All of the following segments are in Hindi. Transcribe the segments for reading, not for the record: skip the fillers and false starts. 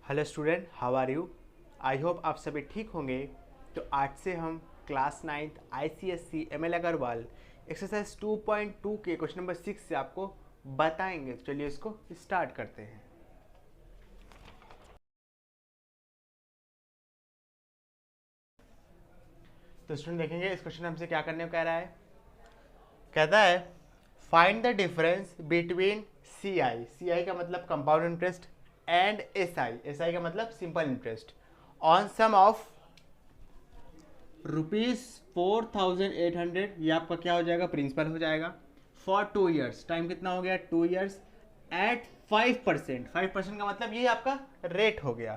Hello student, how are you? I hope आप सभी ठीक होंगे। तो आज से हम class 9th ICSC ML Agarwal exercise 2.2 के क्वेश्चन नंबर 6 से आपको बताएंगे। तो चलिए इसको स्टार्ट करते हैं। तो स्टूडेंट देखेंगे इस क्वेश्चन हमसे क्या करने को कह रहा है। कहता है find the difference between C I का मतलब compound interest and S I का मतलब simple interest on sum of ₹4,800। ये आपका क्या हो जाएगा, प्रिंसिपल हो जाएगा फॉर 2 ईयर्स। टाइम कितना हो गया, 2 ईयर्स एट 5%। 5% का मतलब ये आपका रेट हो गया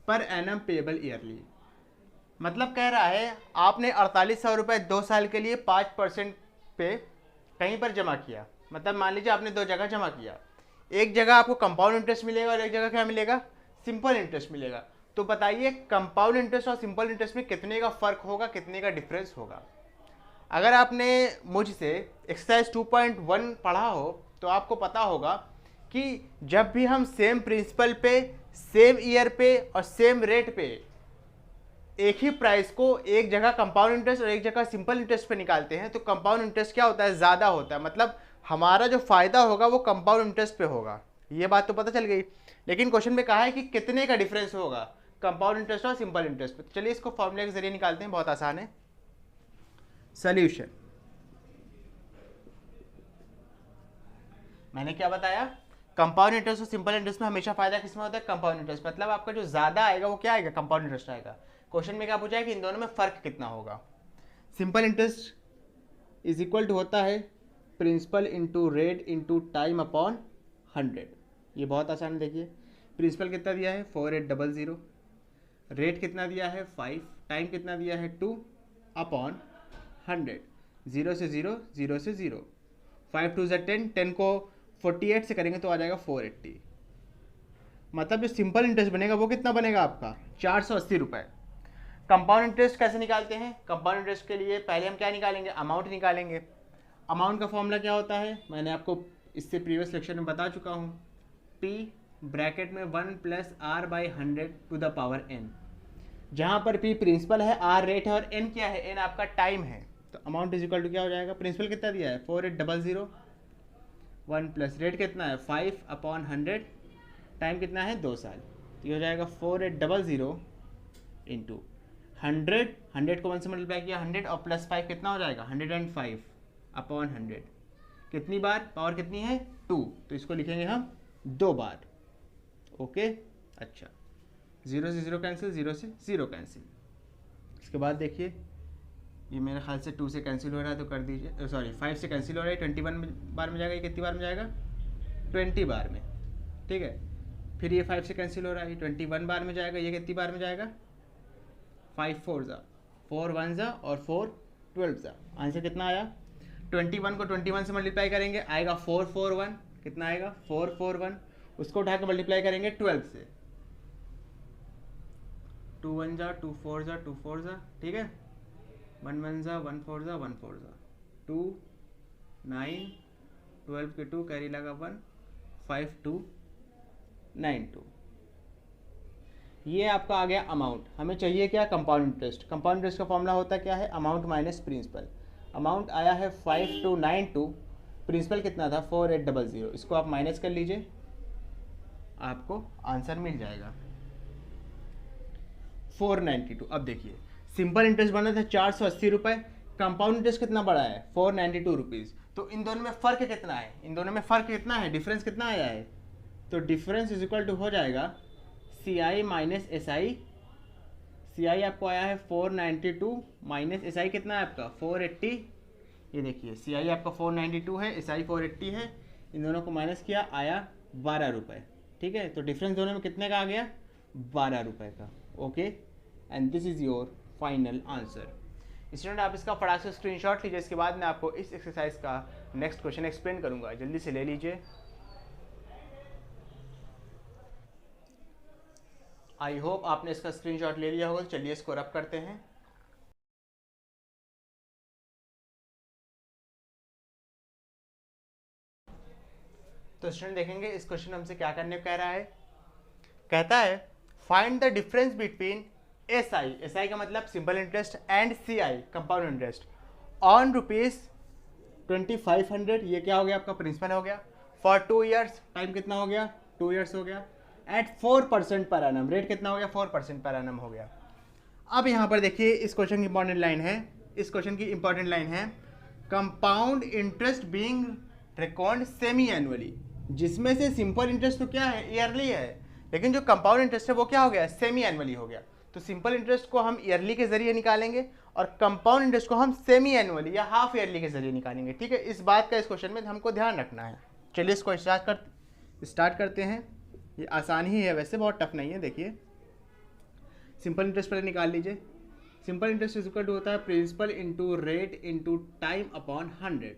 पर एनम पेबल ईयरली। मतलब कह रहा है आपने 4800 रुपये 2 साल के लिए 5% पे कहीं पर जमा किया। मतलब मान लीजिए आपने दो जगह जमा किया, एक जगह आपको कंपाउंड इंटरेस्ट मिलेगा और एक जगह क्या मिलेगा, सिंपल इंटरेस्ट मिलेगा। तो बताइए कंपाउंड इंटरेस्ट और सिंपल इंटरेस्ट में कितने का फर्क होगा, कितने का डिफरेंस होगा। अगर आपने मुझसे एक्सरसाइज 2.1 पढ़ा हो तो आपको पता होगा कि जब भी हम सेम प्रिंसिपल पे, सेम ईयर पे और सेम रेट पे एक ही प्राइस को एक जगह कंपाउंड इंटरेस्ट और एक जगह सिंपल इंटरेस्ट पे निकालते हैं तो कंपाउंड इंटरेस्ट क्या होता है, ज़्यादा होता है। मतलब हमारा जो फायदा होगा वो कंपाउंड इंटरेस्ट पे होगा। ये बात तो पता चल गई। लेकिन क्वेश्चन में कहा है कि कितने का डिफरेंस होगा कंपाउंड इंटरेस्ट और सिंपल इंटरेस्ट पे। चलिए इसको फॉर्मूले के जरिए निकालते हैं, बहुत आसान है। सोल्यूशन मैंने क्या बताया, कंपाउंड इंटरेस्ट और सिंपल इंटरेस्ट में हमेशा फायदा किसमें होता है, कंपाउंड इंटरेस्ट। मतलब आपका जो ज्यादा आएगा वो क्या आएगा, कंपाउंड इंटरेस्ट आएगा। क्वेश्चन में क्या पूछा है कि इन दोनों में फर्क कितना होगा। Simple interest is equal to होता है principal into rate into time upon 100। ये बहुत आसान है। देखिए प्रिंसिपल कितना दिया है 4800, रेट कितना दिया है 5, टाइम कितना दिया है 2 अपॉन 100। 0 से 0, 0 से 0, 5 2 10, 10 को 48 से करेंगे तो आ जाएगा 480। मतलब जो सिंपल इंटरेस्ट बनेगा वो कितना बनेगा आपका, 480 रुपये। कंपाउंड इंटरेस्ट कैसे निकालते हैं, कंपाउंड इंटरेस्ट के लिए पहले हम क्या निकालेंगे, अमाउंट निकालेंगे। अमाउंट का फॉर्मूला क्या होता है, मैंने आपको इससे प्रीवियस लेक्चर में बता चुका हूँ। P ब्रैकेट में 1 + R/100 to the power n। जहाँ पर P प्रिंसिपल है, R रेट है और n क्या है, n आपका टाइम है। तो अमाउंट इज इक्वल टू क्या हो जाएगा, प्रिंसिपल कितना दिया है 4800, 1 प्लस रेट कितना है 5/100, टाइम कितना है 2 साल। तो ये हो जाएगा 4800 इंटू 100। 100 को 1 से मल्टीप्लाई किया 100 और प्लस 5 कितना हो जाएगा 105/100। कितनी बार, पावर कितनी है 2, तो इसको लिखेंगे हम 2 बार। ओके अच्छा, 0 से 0 कैंसिल, 0 से 0 कैंसिल। इसके बाद देखिए ये मेरे ख्याल से 2 से कैंसिल हो रहा है तो कर दीजिए, सॉरी 5 से कैंसिल हो रहा है, 21 बार में जाएगा। ये कितनी बार में जाएगा, 20 बार में। ठीक है, फिर ये 5 से कैंसिल हो रहा है, 21 बार में जाएगा। ये कितनी बार में जाएगा, 5 4 ज़ा, 4 1 ज़ा और 4 12 ज़ा। आंसर कितना आया, 21 को 21 से मल्टीप्लाई करेंगे आएगा 441। कितना आएगा 441। उसको उठा के मल्टीप्लाई करेंगे 12 से, 2 1 ज़ा, 2 4 ज़ा, 2 4 ज़ा। ठीक है, 1 1 ज़ा, 1 4 ज़ा, 1 4 ज़ा, 2 9, 12 के 2 कैरी लगा 1, 5 2 9 2। ये आपका आ गया अमाउंट। हमें चाहिए क्या, कंपाउंड इंटरेस्ट। कंपाउंड इंटरेस्ट का फॉर्मूला होता क्या है, अमाउंट माइनस प्रिंसिपल। अमाउंट आया है 5292, प्रिंसिपल कितना था 4800। इसको आप माइनस कर लीजिए, आपको आंसर मिल जाएगा 492। अब देखिए सिंपल इंटरेस्ट बना था 480 रुपये, कंपाउंड इंटरेस्ट कितना बड़ा है 492 रुपीज़। तो इन दोनों में फ़र्क कितना है, इन दोनों में फ़र्क कितना है, डिफरेंस कितना आया है। तो डिफरेंस इज इक्वल टू हो जाएगा CI माइनस SI। CI आपको आया है 492 माइनस SI कितना है आपका 480। ये देखिए CI आपका 492 है, SI 480 है। इन दोनों को माइनस किया आया 12 रुपये। ठीक है, तो डिफरेंस दोनों में कितने का आ गया, 12 रुपये का। Okay, and this is your final answer. Student आप इसका फटाक से स्क्रीनशॉट लीजिए, इसके बाद मैं आपको इस एक्सरसाइज का नेक्स्ट क्वेश्चन एक्सप्लेन करूंगा। जल्दी से ले लीजिए। आई होप आपने इसका स्क्रीनशॉट ले लिया होगा। चलिए इसको रब करते हैं। तो स्टूडेंट देखेंगे इस क्वेश्चन हमसे क्या करने को कह रहा है। कहता है find the difference between SI, SI का मतलब simple interest, and CI compound interest on ₹2500, ये क्या हो गया आपका प्रिंसिपल हो गया, फॉर 2 ईयर्स, टाइम कितना हो गया 2 ईयर्स हो गया, एट 4% पर एनम, रेट कितना हो गया 4% पर एनम हो गया। अब यहाँ पर देखिए इस क्वेश्चन की इंपॉर्टेंट लाइन है, इस क्वेश्चन की इंपॉर्टेंट लाइन है compound interest being record semi annually, जिसमें से सिंपल इंटरेस्ट तो क्या है ईयरली है, लेकिन जो कंपाउंड इंटरेस्ट है वो क्या हो गया सेमी एनुअली हो गया। तो सिंपल इंटरेस्ट को हम ईयरली के जरिए निकालेंगे और कंपाउंड इंटरेस्ट को हम सेमी एनुअली या हाफ ईयरली के जरिए निकालेंगे। ठीक है, इस बात का इस क्वेश्चन में हमको ध्यान रखना है। चलिए इसको स्टार्ट करते हैं। ये आसान ही है वैसे, बहुत टफ नहीं है। देखिए सिंपल इंटरेस्ट पहले निकाल लीजिए। सिंपल इंटरेस्ट इक्वल टू होता है principal into rate into time upon 100।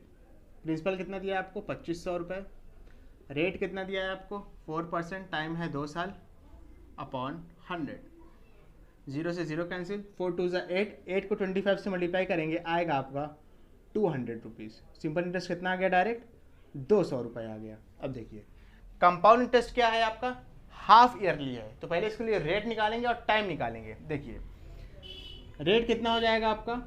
Principal कितना दिया है आपको 2500 रुपये, रेट कितना दिया है आपको 4%, टाइम है 2 साल, अपॉन 100। 0 से 0 कैंसिल, 4 2 ज़ा 8, 8 को 25 से मल्टीप्लाई करेंगे आएगा आपका 200 रुपीज़। सिंपल इंटरेस्ट कितना आ गया डायरेक्ट 200 रुपये आ गया। अब देखिए कंपाउंड इंटरेस्ट क्या है आपका हाफ ईयरली है, तो पहले इसके लिए रेट निकालेंगे और टाइम निकालेंगे। देखिए रेट कितना हो जाएगा आपका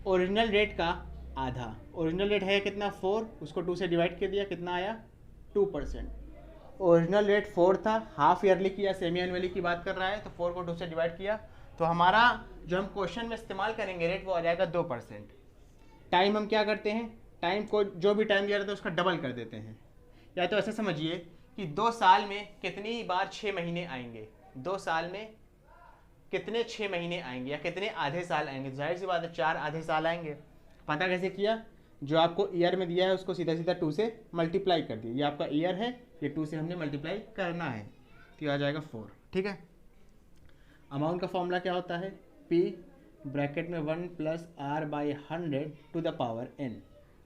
ओरिजिनल रेट का आधा, ओरिजिनल रेट है कितना 4, उसको 2 से डिवाइड कर दिया, कितना आया 2%। ओरिजिनल रेट 4 था, हाफ ईयरली की या सेमी एनुअली की बात कर रहा है, तो 4 को 2 से डिवाइड किया, तो हमारा जो हम क्वेश्चन में इस्तेमाल करेंगे रेट वो आ जाएगा 2%। टाइम हम क्या करते हैं, टाइम को जो भी टाइम दिया रहता है उसका डबल कर देते हैं, या तो ऐसा समझिए कि 2 साल में कितनी बार 6 महीने आएंगे, 2 साल में कितने 6 महीने आएंगे या कितने आधे साल आएंगे, जाहिर सी बात है 4 आधे साल आएंगे। पता कैसे किया, जो आपको ईयर में दिया है उसको सीधा सीधा 2 से मल्टीप्लाई कर दिया, ये आपका ईयर है, ये 2 से हमने मल्टीप्लाई करना है, तो ये आ जाएगा 4। ठीक है, अमाउंट का फॉर्मूला क्या होता है P ब्रैकेट में 1 + R/100 to the power n।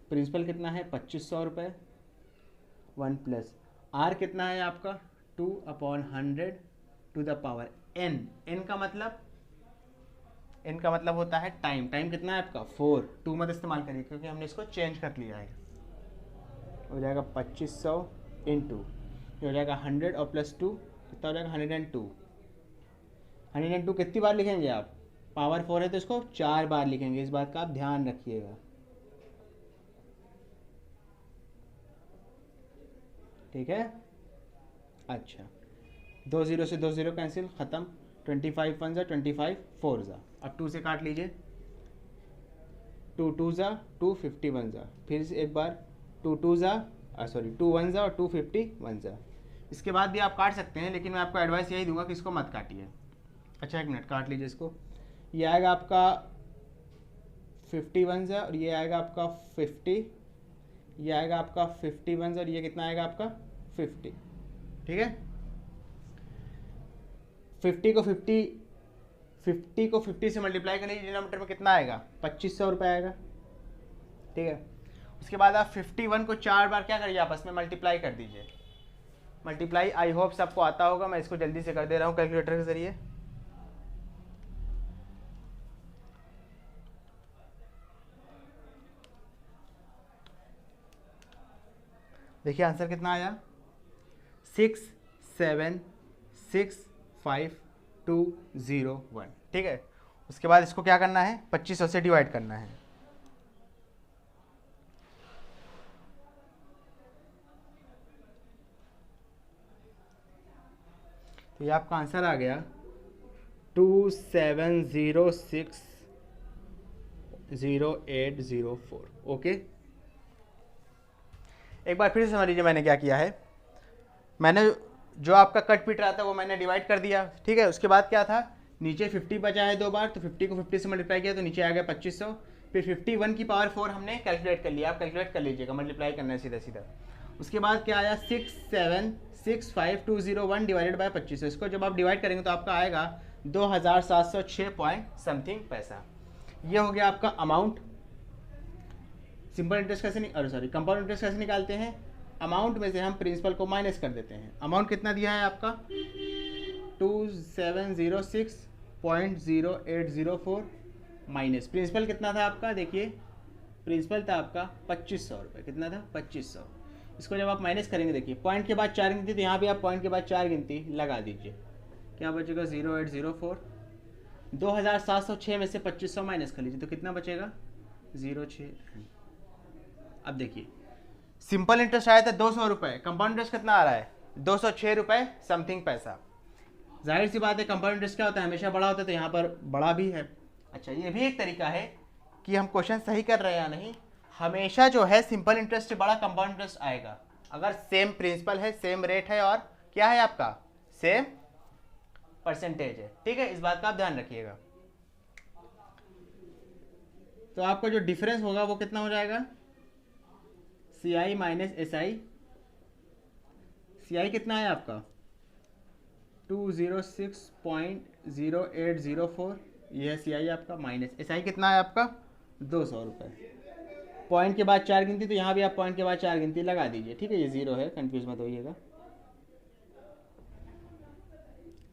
Principal कितना है 2500 रुपये, 1 + R कितना है आपका 2/100 to the power n। n का मतलब होता है टाइम, टाइम कितना है आपका 4, 2 मत इस्तेमाल करिए क्योंकि हमने इसको चेंज कर लिया है। हो जाएगा 2500 इंटू, ये हो जाएगा 100 और +2 कितना हो जाएगा 102। 102 कितनी बार लिखेंगे आप, पावर 4 है तो इसको 4 बार लिखेंगे, इस बात का आप ध्यान रखिएगा। ठीक है, अच्छा 2 0 से 2 0 कैंसिल, ख़त्म, 25 1 ज़ा 25 4 ज़ा, अब 2 से काट लीजिए, 2 2 ज़ा 2 51 ज़ा, फिर से एक बार 2 2 ज़ा 2 1 ज़ा और 2 51 ज़ा। इसके बाद भी आप काट सकते हैं, लेकिन मैं आपको एडवाइस यही दूंगा कि इसको मत काटिए। अच्छा 1 मिनट काट लीजिए इसको, ये आएगा आपका 51 ज़ा और ये आएगा आपका 50, ये आएगा आपका 51 और ये कितना आएगा आपका 50। ठीक है, 50 को 50 से मल्टीप्लाई करने डिनोमिनेटर में कितना आएगा 2500 रुपये आएगा। ठीक है, उसके बाद आप 51 को 4 बार क्या करिए आपस में मल्टीप्लाई कर दीजिए। मल्टीप्लाई आई होप सबको आता होगा, मैं इसको जल्दी से कर दे रहा हूँ कैलकुलेटर के जरिए। देखिए आंसर कितना आया 6765201। ठीक है, उसके बाद इसको क्या करना है 2500 से डिवाइड करना है। तो ये आपका आंसर आ गया 27060804। ओके, एक बार फिर से समझ लीजिए मैंने क्या किया है। मैंने जो आपका कट पीट रहा था वो मैंने डिवाइड कर दिया। ठीक है, उसके बाद क्या था, नीचे 50 बचा है 2 बार, तो 50 को 50 से मल्टीप्लाई किया तो नीचे आ गया 2500। फिर 51 की पावर 4 हमने कैलकुलेट कर लिया, आप कैलकुलेट कर लीजिएगा, मल्टीप्लाई करना है सीधा सीधा। उसके बाद क्या आया 6765201 डिवाइडेड बाय 2500। इसको जब आप डिवाइड करेंगे तो आपका आएगा 2706 पॉइंट समथिंग पैसा। ये हो गया आपका अमाउंट। सिंपल इंटरेस्ट कैसे कंपाउंड इंटरेस्ट कैसे निकालते हैं, अमाउंट में से हम प्रिंसिपल को माइनस कर देते हैं। अमाउंट कितना दिया है आपका 2706.0804 माइनस प्रिंसिपल कितना था आपका, देखिए प्रिंसिपल था आपका 2500 रुपये, कितना था 2500। इसको जब आप माइनस करेंगे देखिए पॉइंट के बाद 4 गिनती, तो यहाँ भी आप पॉइंट के बाद 4 गिनती लगा दीजिए। क्या बचेगा 0804। 2706 में से 2500 माइनस कर लीजिए तो कितना बचेगा 06। अब देखिए सिंपल इंटरेस्ट आया था 200 रुपये, कंपाउंड इंटरेस्ट कितना आ रहा है 206 रुपये समथिंग पैसा। जाहिर सी बात है कंपाउंड इंटरेस्ट क्या होता है, हमेशा बड़ा होता है, तो यहाँ पर बड़ा भी है। अच्छा ये भी एक तरीका है कि हम क्वेश्चन सही कर रहे हैं या नहीं। हमेशा जो है सिंपल इंटरेस्ट से बड़ा कंपाउंड इंटरेस्ट आएगा अगर सेम प्रिंसिपल है, सेम रेट है और क्या है आपका सेम परसेंटेज है। ठीक है, इस बात का आप ध्यान रखिएगा। तो आपका जो डिफरेंस होगा वो कितना हो जाएगा CI माइनस SI। CI कितना है आपका 206.0804, ये है CI आपका, माइनस SI कितना है आपका 200 रुपये। पॉइंट के बाद 4 गिनती, तो यहाँ भी आप पॉइंट के बाद 4 गिनती लगा दीजिए। ठीक है, ये 0 है, कंफ्यूज मत होइएगा।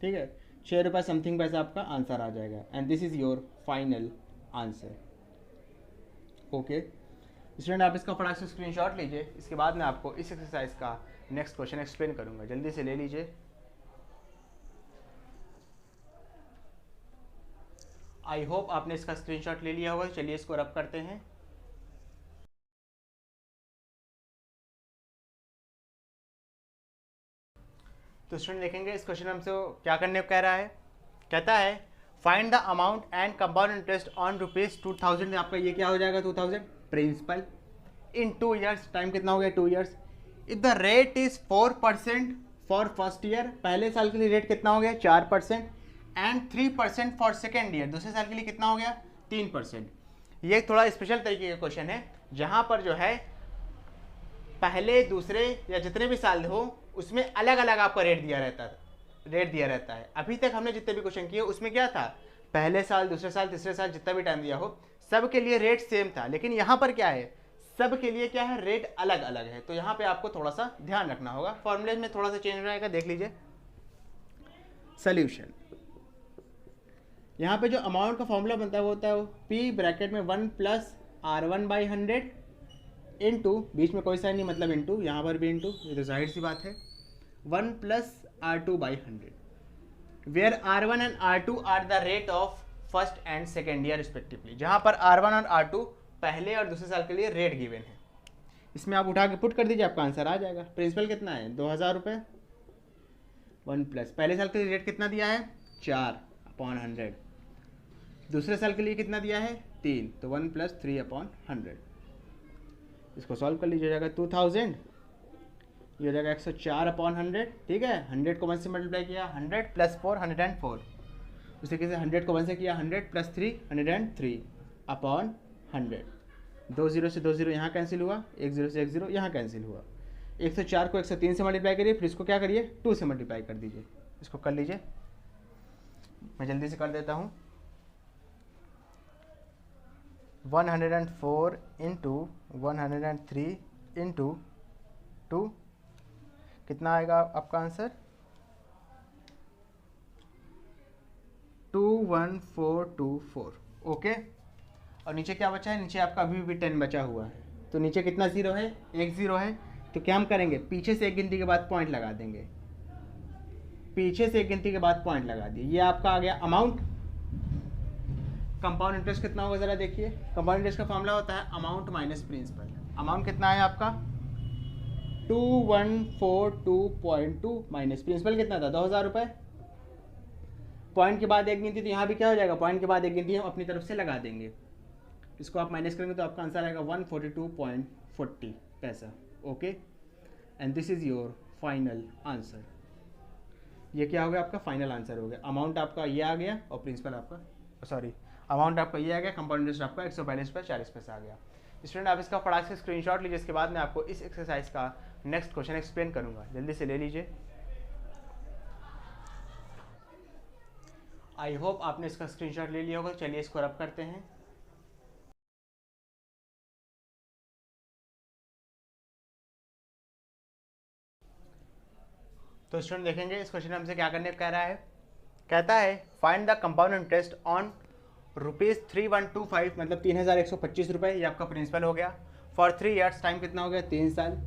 ठीक है, 6 रुपये समथिंग पैसा आपका आंसर आ जाएगा and this is your final answer. Okay student, आप इसका फटाक से स्क्रीनशॉट लीजिए, इसके बाद मैं आपको इस एक्सरसाइज का नेक्स्ट क्वेश्चन एक्सप्लेन करूंगा। जल्दी से ले लीजिए। आई होप आपने इसका स्क्रीनशॉट ले लिया होगा। चलिए इसको रब करते हैं। तो स्टूडेंट देखेंगे इस क्वेश्चन में हमसे क्या करने को कह रहा है। कहता है find the amount and compound interest on ₹2000। आपका ये क्या हो जाएगा 2000 प्रिंसिपल इन 2 ईयर्स। टाइम कितना हो गया 2 years. If the rate is 4% for first year, पहले साल के लिए रेट कितना हो गया 4% एंड 3% फॉर सेकेंड ईयर, दूसरे साल के लिए कितना हो गया 3%। ये थोड़ा स्पेशल तरीके का क्वेश्चन है जहां पर जो है पहले दूसरे या जितने भी साल हो उसमें अलग अलग आपका रेट दिया रहता है। अभी तक हमने जितने भी क्वेश्चन किए उसमें क्या था, पहले साल, दूसरे साल, तीसरे साल, जितना भी टाइम दिया हो सब के लिए रेट सेम था। लेकिन यहाँ पर क्या है, सब के लिए क्या है रेट अलग अलग है। तो यहाँ पे आपको थोड़ा सा ध्यान रखना होगा। फॉर्मूले में थोड़ा सा चेंज हो जाएगा, देख लीजिए। सोल्यूशन, यहाँ पे जो अमाउंट का फॉर्मूला बनता है वो होता है P ब्रैकेट में 1 + R1/100 इंटू, बीच में कोई साइन नहीं मतलब इंटू, यहाँ पर भी इंटू, ये तो जाहिर सी बात है 1 + R2/100 where R1 and R2 are the rate of first and second year respectively. जहाँ पर R1 और R2 पहले और दूसरे साल के लिए रेट गिवन है। इसमें आप उठा के पुट कर दीजिए, आपका आंसर आ जाएगा। प्रिंसिपल कितना है 2000 रुपये, 1 + पहले साल के लिए रेट कितना दिया है 4/100, दूसरे साल के लिए कितना दिया है 3, तो 1 + 3/100। इसको सॉल्व कर लीजिए, जाएगा 2000, ये हो जाएगा 104/100। ठीक है, 100 को 1 से मल्टीप्लाई किया 100 + 4 104, उसी तरीके से 100 को 1 से किया 100 + 3 103/100। 2 0 से 2 0 यहाँ कैंसिल हुआ, 1 0 से 1 0 यहाँ कैंसिल हुआ। 104 को 103 से मल्टीप्लाई करिए, फिर इसको क्या करिए 2 से मल्टीप्लाई कर दीजिए। इसको कर लीजिए, मैं जल्दी से कर देता हूँ। 104 × 103 × 2 कितना आएगा आपका आंसर 21424। ओके, और नीचे क्या बचा है, नीचे आपका अभी भी 10 बचा हुआ है। तो नीचे कितना 0 है, 1 0 है। तो क्या हम करेंगे, पीछे से एक गिनती के बाद पॉइंट लगा देंगे। पीछे से एक गिनती के बाद पॉइंट लगा दिए। ये आपका आ गया अमाउंट। कंपाउंड इंटरेस्ट कितना होगा जरा देखिए। कंपाउंड इंटरेस्ट का फॉर्मूला होता है अमाउंट माइनस प्रिंसिपल। अमाउंट कितना है आपका 2142.2 माइनस प्रिंसिपल कितना था 2000 रुपये। पॉइंट के बाद एक गिनती, तो यहाँ भी क्या हो जाएगा, पॉइंट के बाद एक गिनती हम अपनी तरफ से लगा देंगे। इसको आप माइनस करेंगे तो आपका आंसर आएगा 142.40 पैसा। Okay, and this is your final answer. ये क्या हो गया आपका फाइनल आंसर हो गया। अमाउंट आपका ये आ गया और प्रिंसिपल आपका, सॉरी अमाउंट आपका ये आ गया, कंपाउंड इंटरेस्ट आपका 142.40 पैसा आ गया। स्टूडेंट आप इसका फटाक से स्क्रीनशॉट लीजिए, इसके बाद मैं आपको इस एक्सरसाइज का नेक्स्ट क्वेश्चन एक्सप्लेन करूंगा। जल्दी से ले लीजिए। आई होप आपने इसका स्क्रीनशॉट ले लिया होगा। चलिए इसको रब करते हैं। तो स्टूडेंट देखेंगे इस क्वेश्चन में हमसे क्या करने को कह रहा है। कहता है find the compound interest on ₹3125 मतलब 3125 रुपये, ये आपका प्रिंसिपल हो गया। फॉर 3 ईयर्स, टाइम कितना हो गया 3 साल।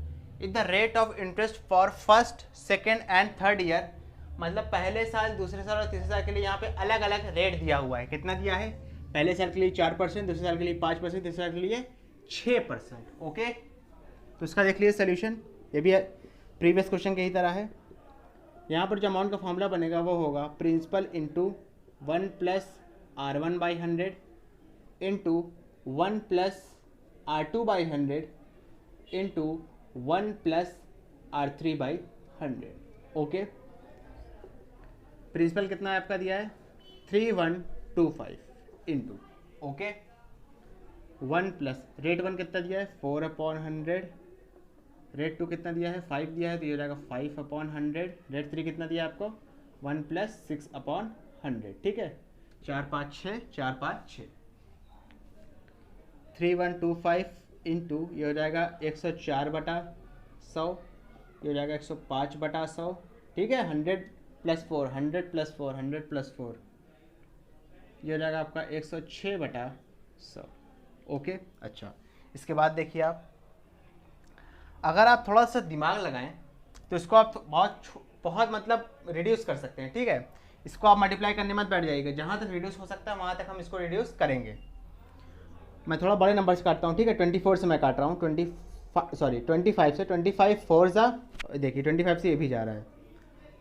If the rate of interest for first, second and third year मतलब पहले साल, दूसरे साल और तीसरे साल के लिए यहाँ पे अलग अलग रेट दिया हुआ है। कितना दिया है? पहले साल के लिए 4%, दूसरे साल के लिए 5%, तीसरे साल के लिए 6%। ओके, तो इसका देख लीजिए सोल्यूशन, ये भी प्रीवियस क्वेश्चन की ही तरह है। यहाँ पर जो अमाउंट का फॉर्मूला बनेगा वो होगा principal into 1 plus R1/100 into 1 plus R2/100 into 1 plus R3/100। Okay, principal कितना है आपका दिया है? 3125 इंटू, ओके, 1 प्लस रेट 1 कितना दिया है? 4/100। रेट 2 कितना दिया है? 5 दिया है, तो ये हो जाएगा 5/100। रेट 3 कितना दिया है आपको? 1 प्लस 6/100। ठीक है, 4 5 6, 4 5 6, 3125 इंटू ये हो जाएगा 104/100, ये हो जाएगा 105/100। ठीक है, 100 प्लस 4, 100 प्लस 4, 100 प्लस 4, ये हो जाएगा आपका 106/100। ओके, अच्छा, इसके बाद देखिए आप, अगर आप थोड़ा सा दिमाग लगाएं तो इसको आप बहुत मतलब रिड्यूस कर सकते हैं। ठीक है, इसको आप मल्टीप्लाई करने मत बैठ जाइएगा, जहाँ तक रिड्यूस हो सकता है वहाँ तक हम इसको रिड्यूस करेंगे। मैं थोड़ा बड़े नंबर से काटता हूँ। ठीक है, 24 से मैं काट रहा हूँ, 25 से। 25 4 जा, देखिए 25 से ये भी जा रहा है,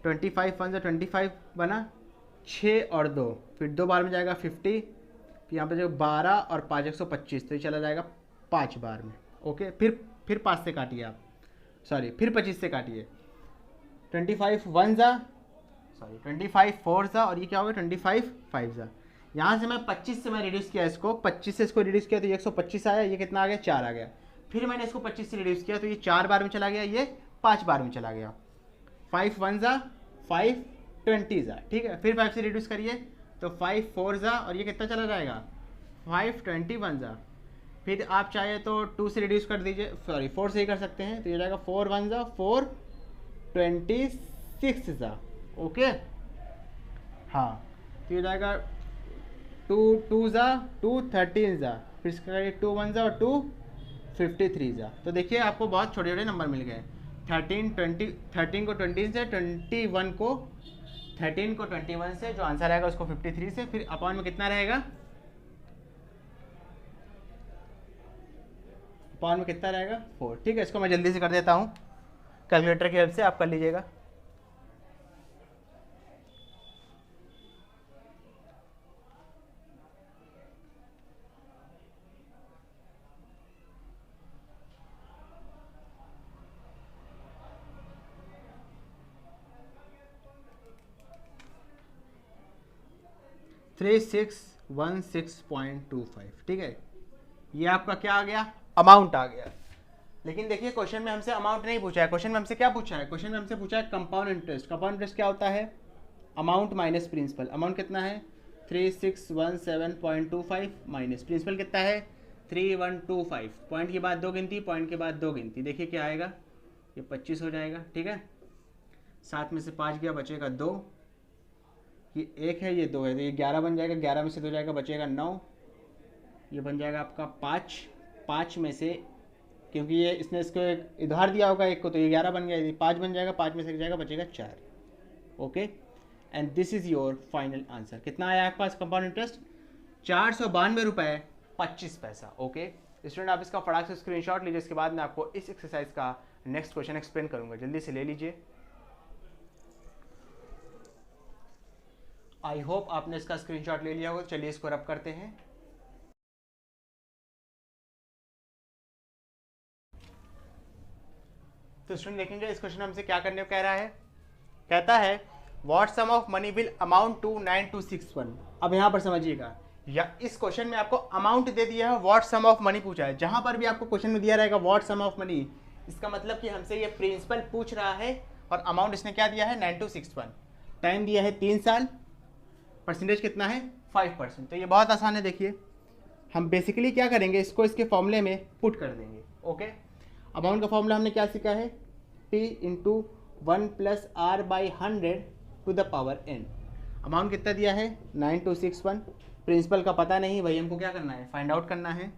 25 1 जा 25 बना, 6 और 2, फिर 2 बार में जाएगा 50, फिर यहाँ पर जो 12 और 5 125, तो ये चला जाएगा 5 बार में। ओके, फिर 5 से काटिए आप, फिर 25 से काटिए, 25 1 जा, 25 4 जा, और ये क्या होगा 25 5 जा। यहाँ से मैं 25 से मैं रिड्यूस किया इसको, 25 से इसको रिड्यूस किया तो ये 125 आया, ये कितना आ गया? 4 आ गया। फिर मैंने इसको 25 से रिड्यूस किया तो ये 4 बार में चला गया, ये 5 बार में चला गया। 5 1 जा, 5 20 जा। ठीक है, फिर 5 से रिड्यूस करिए तो 5 4 जा, और ये कितना चला जाएगा? 5 21 जा। फिर आप चाहे तो 2 से रिड्यूस कर दीजिए, 4 से ही कर सकते हैं, तो ये जाएगा 4 1 जा, 4 26 जा। ओके, हाँ, तो ये जाएगा 2 2 जा, 2 13 जा, फिर इसका 2 1 जा और 2 53 जा। तो देखिए आपको बहुत छोटे छोटे नंबर मिल गए। 13 को 20 से, 21 को 13 को 21 से, जो आंसर आएगा उसको 53 से, फिर अपॉन में कितना रहेगा? अपॉन में कितना रहेगा? 4। ठीक है, इसको मैं जल्दी से कर देता हूँ, कैलकुलेटर की हेल्प से आप कर लीजिएगा। थ्री 616.25। ठीक है, ये आपका क्या आ गया? अमाउंट आ गया। लेकिन देखिए क्वेश्चन में हमसे अमाउंट नहीं पूछा है, क्वेश्चन में हमसे क्या पूछा है? क्वेश्चन में हमसे पूछा है कंपाउंड इंटरेस्ट। कंपाउंड इंटरेस्ट क्या होता है? Amount minus principal. अमाउंट कितना है? 3617.25 माइनस प्रिंसिपल कितना है? 3125। पॉइंट के बाद 2 गिनती, पॉइंट के बाद 2 गिनती, देखिए क्या आएगा? ये 25 हो जाएगा। ठीक है, 7 में से 5 गया, बचेगा 2, ये 1 है, ये 2 है, तो ये 11 बन जाएगा। 11 में से 2 जाएगा, बचेगा 9, ये बन जाएगा आपका 5। 5 में से, क्योंकि ये इसने इसको एक इधर दिया होगा एक को, तो ये 11 बन गया, ये 5 बन जाएगा। 5 में से जाएगा, बचेगा 4। Okay, and this is your final answer. कितना आया आपके पास कंपाउंड इंटरेस्ट? 492 रुपये 25 पैसा। ओके स्टूडेंट, आप इसका फटाक से स्क्रीनशॉट लीजिए, इसके बाद मैं आपको इस एक्सरसाइज का नेक्स्ट क्वेश्चन एक्सप्लेन करूंगा। जल्दी से ले लीजिए। आई होप आपने इसका स्क्रीनशॉट ले लिया होगा। चलिए इसको रब करते हैं। तो स्टूडेंट देखेंगे इस क्वेश्चन हमसे क्या करने को कह रहा है। कहता है what sum of money will amount to 9261। अब यहाँ पर समझिएगा, या इस क्वेश्चन में आपको अमाउंट दे दिया है, व्हाट सम ऑफ मनी पूछा है। जहां पर भी आपको क्वेश्चन में दिया रहेगा व्हाट सम ऑफ मनी, इसका मतलब कि हमसे ये प्रिंसिपल पूछ रहा है और अमाउंट इसने क्या दिया है 9261। टाइम दिया है 3 साल, परसेंटेज कितना है 5%। तो ये बहुत आसान है। देखिए हम बेसिकली क्या करेंगे, इसको इसके फॉर्मूले में पुट कर देंगे। ओके, अमाउंट का फॉर्मूला हमने क्या सीखा है, P into 1 plus R/100 to the power n। Amount कितना दिया है 9261। प्रिंसिपल का पता नहीं भाई, हमको क्या करना है, फाइंड आउट करना है।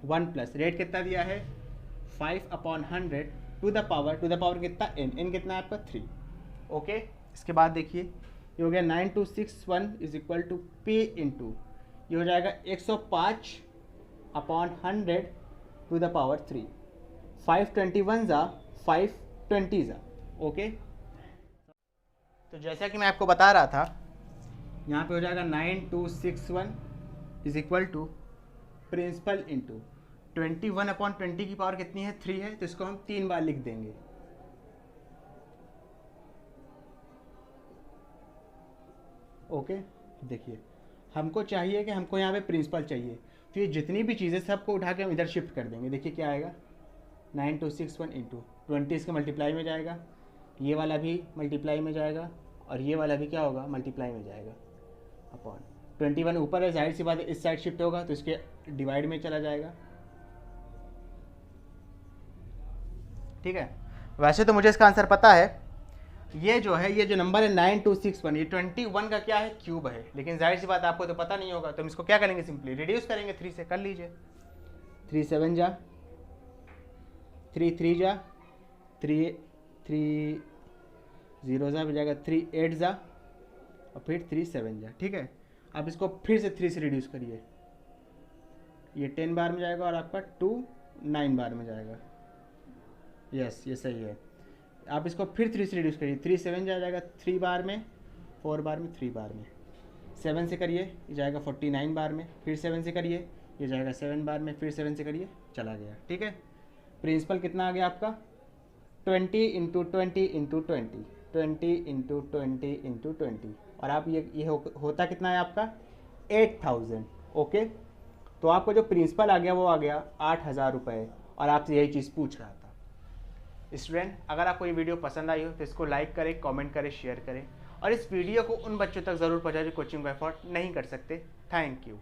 1 प्लस रेट कितना दिया है 5/100 टू द पावर कितना n। n कितना है आपका 3। ओके, इसके बाद देखिए ये हो गया 9261 is equal to P into ये हो जाएगा 105 अपॉन 100 टू द पावर 3, 521 ज़ा 520 ज़ा। ओके, तो जैसा कि मैं आपको बता रहा था यहाँ पे हो जाएगा 9261 is equal to principal into 21 upon 20 की पावर कितनी है 3 है, तो इसको हम 3 बार लिख देंगे। ओके देखिए हमको चाहिए कि हमको यहाँ पे प्रिंसिपल चाहिए, तो ये जितनी भी चीज़ें सबको उठा के हम इधर शिफ्ट कर देंगे। देखिए क्या आएगा 9261 इंटू 20 इसके मल्टीप्लाई में जाएगा, ये वाला भी मल्टीप्लाई में जाएगा और ये वाला भी क्या होगा मल्टीप्लाई में जाएगा अपॉन 21 ऊपर है, जाहिर सी बात है इस साइड शिफ्ट होगा तो इसके डिवाइड में चला जाएगा। ठीक है, वैसे तो मुझे इसका आंसर पता है, ये जो नंबर है 9261 ये 21 का क्या है क्यूब है, लेकिन जाहिर सी बात आपको तो पता नहीं होगा, तो हम इसको क्या करेंगे सिंपली रिड्यूस करेंगे 3 से। कर लीजिए 3 7 जा 3 3 जा 3 3 0 जा जाएगा 3 8 जा और फिर 3 7 जा। ठीक है, आप इसको फिर से 3 से रिड्यूस करिए, ये 10 बार में जाएगा और आपका 2 9 बार में जाएगा। यस ये सही है। आप इसको फिर 3 से रिड्यूस करिए, 3 7 जाएगा 3 बार में, 4 बार में, 3 बार में, 7 से करिए ये जाएगा 49 बार में, फिर 7 से करिए ये जाएगा 7 बार में, फिर 7 से करिए चला गया। ठीक है, प्रिंसिपल कितना आ गया आपका 20 इंटू 20 इंटू 20 20 इंटू 20 इंटू 20 और आप ये होता कितना है आपका 8000। ओके, तो आपको जो प्रिंसिपल आ गया वो आ गया 8000 रुपये और आपसे यही चीज़ पूछ रहा था। स्टूडेंट अगर आपको ये वीडियो पसंद आई हो तो इसको लाइक करें, कमेंट करें, शेयर करें और इस वीडियो को उन बच्चों तक ज़रूर पहुँचाएं जो कोचिंग को अफोर्ड नहीं कर सकते। Thank you.